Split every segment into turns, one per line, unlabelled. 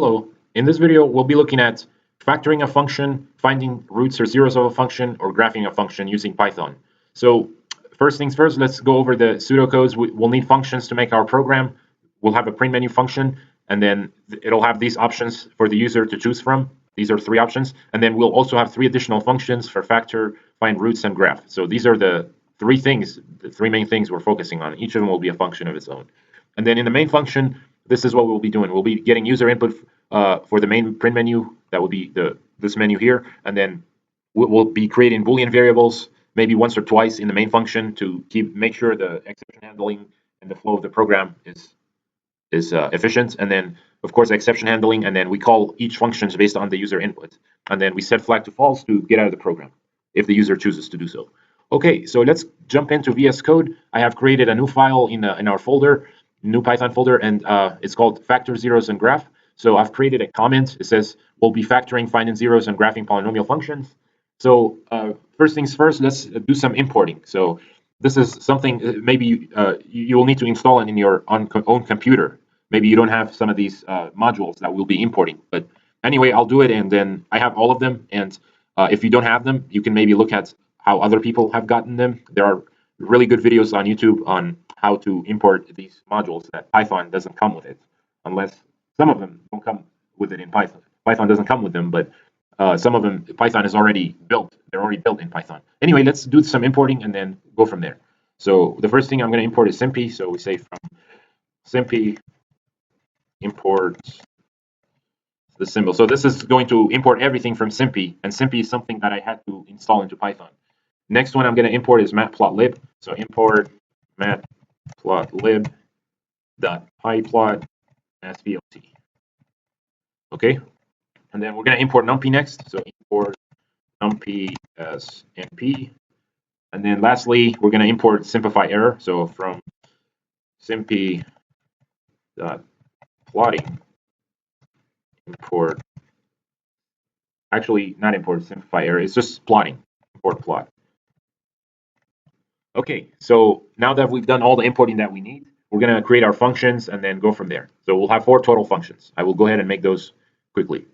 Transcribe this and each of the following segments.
Hello. In this video, we'll be looking at factoring a function, finding roots or zeros of a function, or graphing a function using Python. So first things first, let's go over the pseudocodes. We'll need functions to make our program. We'll have a print menu function, and then it'll have these options for the user to choose from. These are three options. And then we'll also have three additional functions for factor, find roots, and graph. So these are the three things, the three main things we're focusing on. Each of them will be a function of its own. And then in the main function, this is what we'll be doing. We'll be getting user input for the main print menu. That will be this menu here. And then we'll be creating Boolean variables maybe once or twice in the main function to make sure the exception handling and the flow of the program is efficient. And then, of course, exception handling. And then we call each functions based on the user input. And then we set flag to false to get out of the program if the user chooses to do so. Okay, so let's jump into VS Code. I have created a new file in our folder, new Python folder, and it's called factor zeros and graph. So I've created a comment. It says we'll be factoring, finding zeros, and graphing polynomial functions. So first things first, let's do some importing. So this is something maybe you will need to install it in your own computer. Maybe you don't have some of these modules that we'll be importing. But anyway, I'll do it, and then I have all of them. And if you don't have them, you can maybe look at how other people have gotten them. There are really good videos on YouTube on how to import these modules that Python doesn't come with it, unless some of them don't come with it in Python. Python doesn't come with them, but some of them Python is already built. They're already built in Python. Anyway, let's do some importing and then go from there. So the first thing I'm going to import is SymPy. So we say from SymPy import the symbol. So this is going to import everything from SymPy, and SymPy is something that I had to install into Python. Next one I'm going to import is matplotlib. So import matplotlib.pyplot svlt. Okay, and then we're going to import numpy next. So import numpy as np, and then lastly we're going to import simplify error. So from simpy.plotting import, actually not import simplify error, it's just plotting, import plot. Okay, so now that we've done all the importing that we need, we're going to create our functions and then go from there. So we'll have 4 total functions. I will go ahead and make those quickly.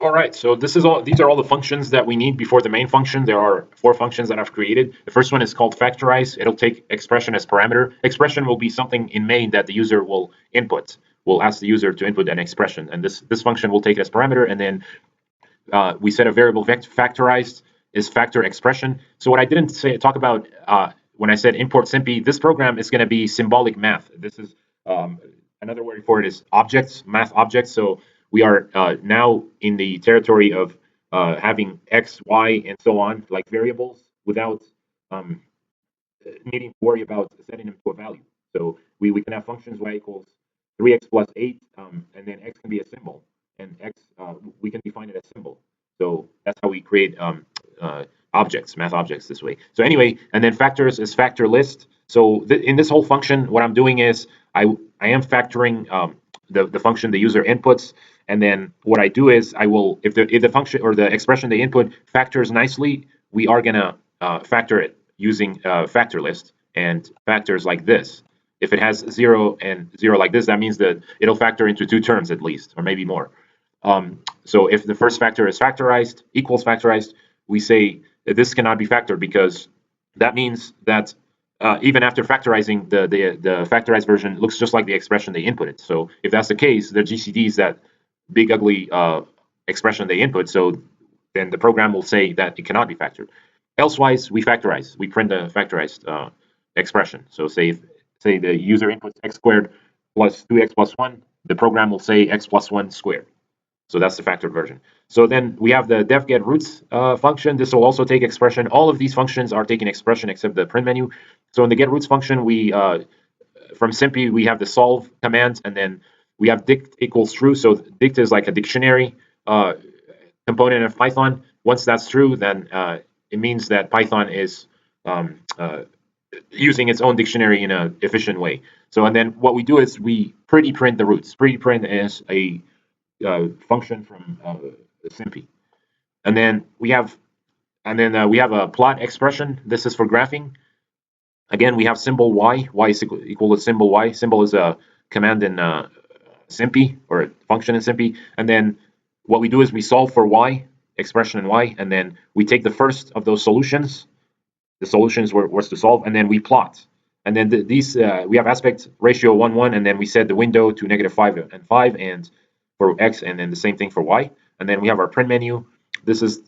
All right, so these are all the functions that we need before the main function. There are 4 functions that I've created. The first one is called factorize. It'll take expression as parameter. Expression will be something in main that the user will input. We'll ask the user to input an expression, and this function will take it as parameter, and then we set a variable factorized is factor expression. So what I didn't talk about when I said import SymPy, this program is going to be symbolic math. This is another word for it is objects, math objects. So we are now in the territory of having x, y, and so on, like variables, without needing to worry about setting them to a value. So we can have functions y equals 3x plus 8, and then x can be a symbol, and x we can define it as symbol. So that's how we create objects, math objects this way. So anyway, and then factors is factor list. So in this whole function, what I'm doing is I am factoring the function the user inputs, and then what I do is I will, if the function or the expression they input factors nicely, we are gonna factor it using factor list and factors like this. If it has 0 and 0 like this, that means that it'll factor into 2 terms at least, or maybe more. So if the first factor is factorized, equals factorized, we say that this cannot be factored, because that means that even after factorizing, the factorized version looks just like the expression they inputted. So if that's the case, the GCD is that big ugly expression they input. So then the program will say that it cannot be factored. Elsewise, we factorize. We print a factorized expression. So say the user inputs x squared plus 2x plus 1, the program will say x plus 1 squared. So that's the factored version. So then we have the def get roots function. This will also take expression. All of these functions are taking expression except the print menu. So in the get roots function, we from SIMPy we have the solve command, and then we have dict equals true. So dict is like a dictionary component of Python. Once that's true, then it means that Python is using its own dictionary in an efficient way. So and then what we do is we pretty print the roots. Pretty print is a function from SIMPy, and then we have a plot expression. This is for graphing. Again, we have symbol y. Y is equal to symbol y. Symbol is a command in SIMPy, or a function in SIMPy. And then what we do is we solve for y, expression in y, and then we take the first of those solutions. The solutions was to solve, and then we plot. And then these we have aspect ratio 1 1, and then we set the window to -5 and 5, and for x, and then the same thing for y. And then we have our print menu. This is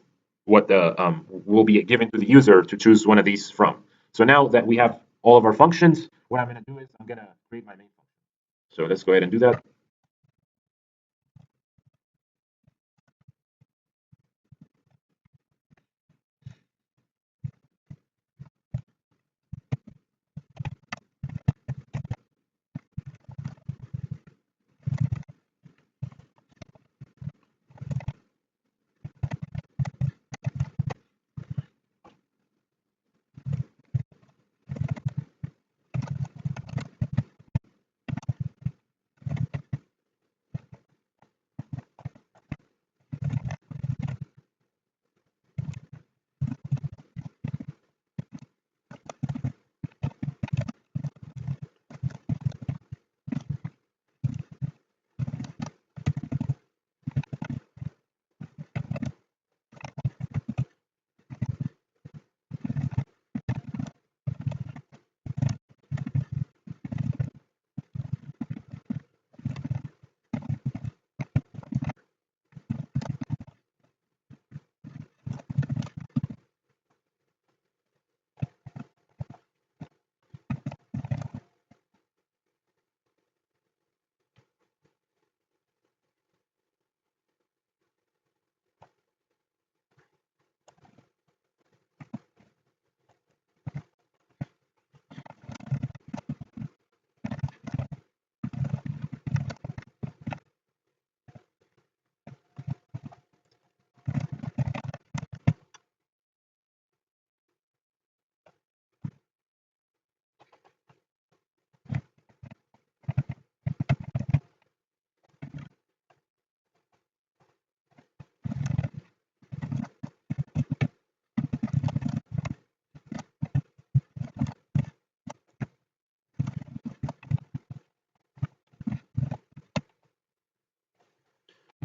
what the will be given to the user to choose one of these from. So now that we have all of our functions, what I'm going to do is I'm going to create my main function. So let's go ahead and do that.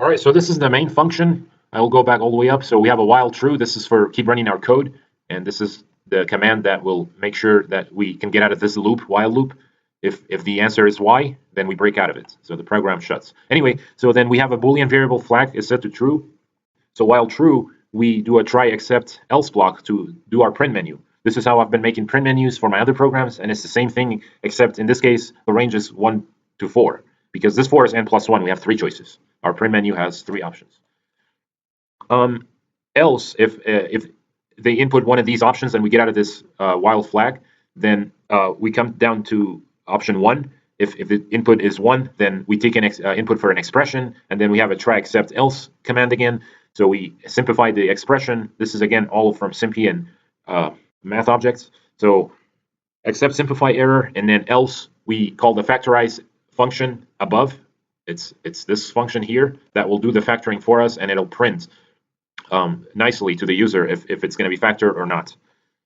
All right, so this is the main function. I will go back all the way up. So we have a while true. This is for keep running our code, and this is the command that will make sure that we can get out of this loop, while loop. If the answer is y, then we break out of it. So the program shuts. Anyway, so then we have a Boolean variable flag is set to true. So while true, we do a try except else block to do our print menu. This is how I've been making print menus for my other programs, and it's the same thing, except in this case, the range is 1 to 4. Because this 4 is n plus 1, we have 3 choices. Our print menu has 3 options. Else, if they input one of these options and we get out of this while flag, then we come down to option 1. If the input is 1, then we take an input for an expression, and then we have a try except else command again. So we simplify the expression. This is again all from SIMPy and math objects. So except simplify error, and then else we call the factorize function above It's this function here that will do the factoring for us, and it'll print nicely to the user if it's going to be factored or not.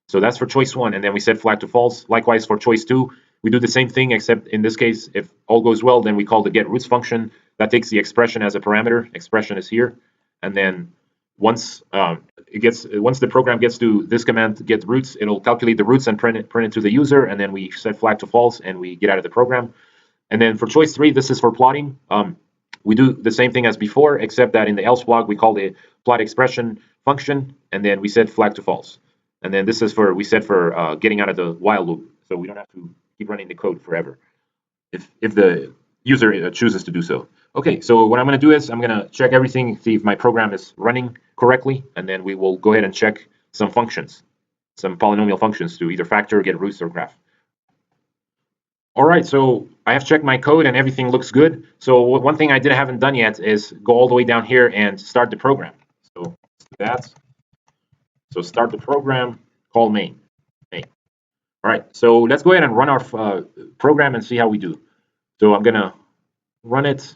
So that's for choice 1, and then we set flag to false. Likewise for choice 2, we do the same thing, except in this case, if all goes well, then we call the get roots function that takes the expression as a parameter. Expression is here, and then once the program gets to this command get roots, it'll calculate the roots and print it to the user, and then we set flag to false and we get out of the program. And then for choice 3, this is for plotting. We do the same thing as before, except that in the else block we call the plot expression function, and then we set flag to false. And then this is for we set for getting out of the while loop, so we don't have to keep running the code forever if the user chooses to do so. Okay, so what I'm going to do is I'm going to check everything, see if my program is running correctly, and then we will go ahead and check some functions, some polynomial functions to either factor, get roots, or graph. All right, so I have checked my code and everything looks good. So one thing I haven't done yet is go all the way down here and start the program. So let's do that. So start the program, call main. All right, so let's go ahead and run our program and see how we do. So I'm gonna run it,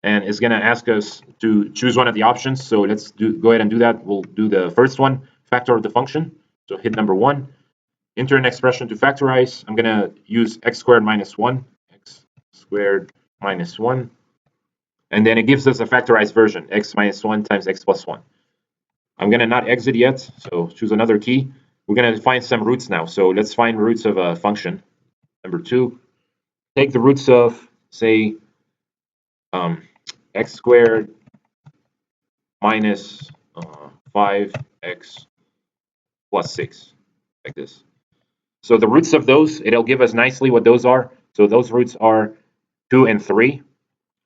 and it's gonna ask us to choose one of the options. So let's go ahead and do that. We'll do the first one, factor the function. So hit number 1. Enter an expression to factorize. I'm gonna use x squared minus 1, x squared minus 1, and then it gives us a factorized version, x minus 1 times x plus 1. I'm gonna not exit yet, so choose another key. We're gonna find some roots now. So let's find roots of a function. Number 2, take the roots of, say, x squared minus 5x plus 6, like this. So the roots of those, it'll give us nicely what those are. So those roots are 2 and 3.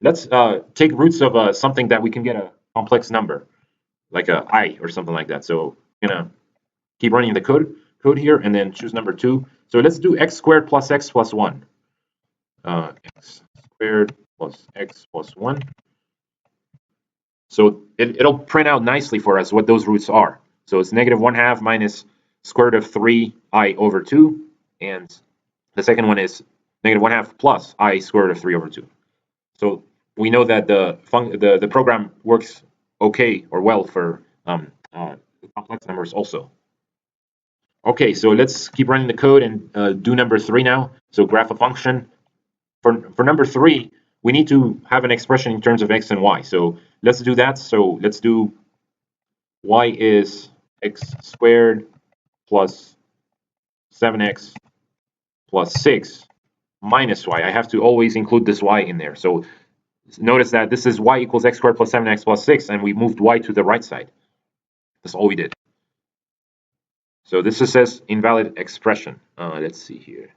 Let's take roots of something that we can get a complex number, like a I or something like that. So I'm gonna keep running the code here and then choose number 2. So let's do x squared plus x plus 1. X squared plus x plus 1. So it'll print out nicely for us what those roots are. So it's negative 1/2 minus square root of 3i over 2, and the second one is negative 1/2 plus I square root of 3 over 2. So we know that the program works okay or well for complex numbers also. Okay, so let's keep running the code and do number 3 now. So graph a function. For number 3, we need to have an expression in terms of x and y. So let's do that. So let's do y is x squared plus 7x plus 6 minus y. I have to always include this y in there. So notice that this is y equals x squared plus 7x plus 6, and we moved y to the right side. That's all we did. So this just says invalid expression. Let's see here.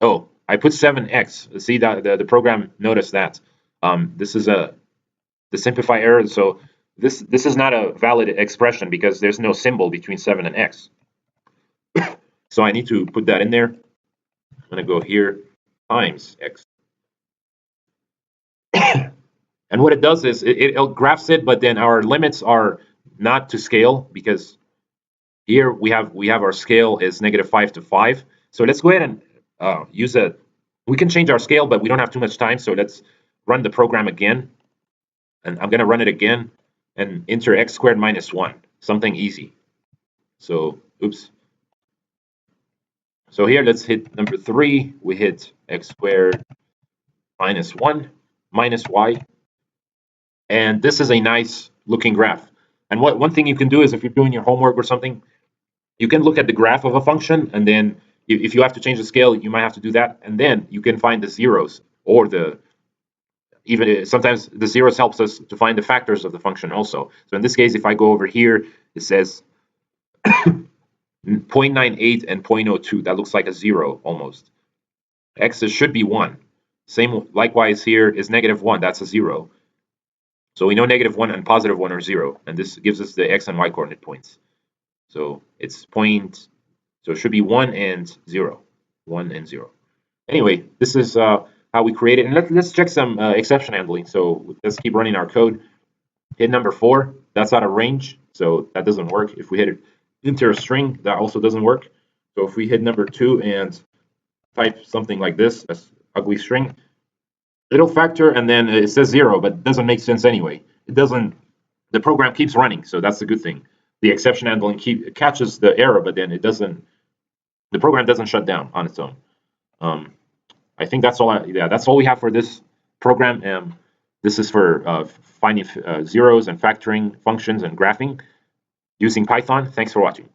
Oh, I put 7x. See that the program noticed that. This is the simplify error. So this is not a valid expression because there's no symbol between 7 and x. So I need to put that in there. I'm going to go here, times x. And what it does is it graphs it, but then our limits are not to scale because here we have our scale is -5 to 5. So let's go ahead and we can change our scale, but we don't have too much time. So let's run the program again. And I'm going to run it again and enter x squared minus 1, something easy. So, oops. So here, let's hit number 3. We hit x squared minus 1 minus y. And this is a nice looking graph. And one thing you can do is if you're doing your homework or something, you can look at the graph of a function, and then if you have to change the scale, you might have to do that. And then you can find the zeros or even sometimes the zeros helps us to find the factors of the function also. So in this case, if I go over here, it says 0.98 and 0.02. That looks like a 0 almost. X should be 1. Same likewise here is -1. That's a 0. So we know -1 and +1 are 0, and this gives us the x and y coordinate points. So it's so it should be 1 and 0. 1 and 0. Anyway, this is how we create it. And let's check some exception handling. So let's keep running our code. Hit number 4. That's out of range, so that doesn't work. If we hit it enter a string, that also doesn't work. So if we hit number 2 and type something like this, ugly string. It'll factor and then it says 0, but it doesn't make sense anyway. It doesn't. The program keeps running, so that's the good thing. The exception handling catches the error, but then it doesn't. The program doesn't shut down on its own. I think that's all. Yeah, that's all we have for this program. This is for finding zeros and factoring functions and graphing using Python. Thanks for watching.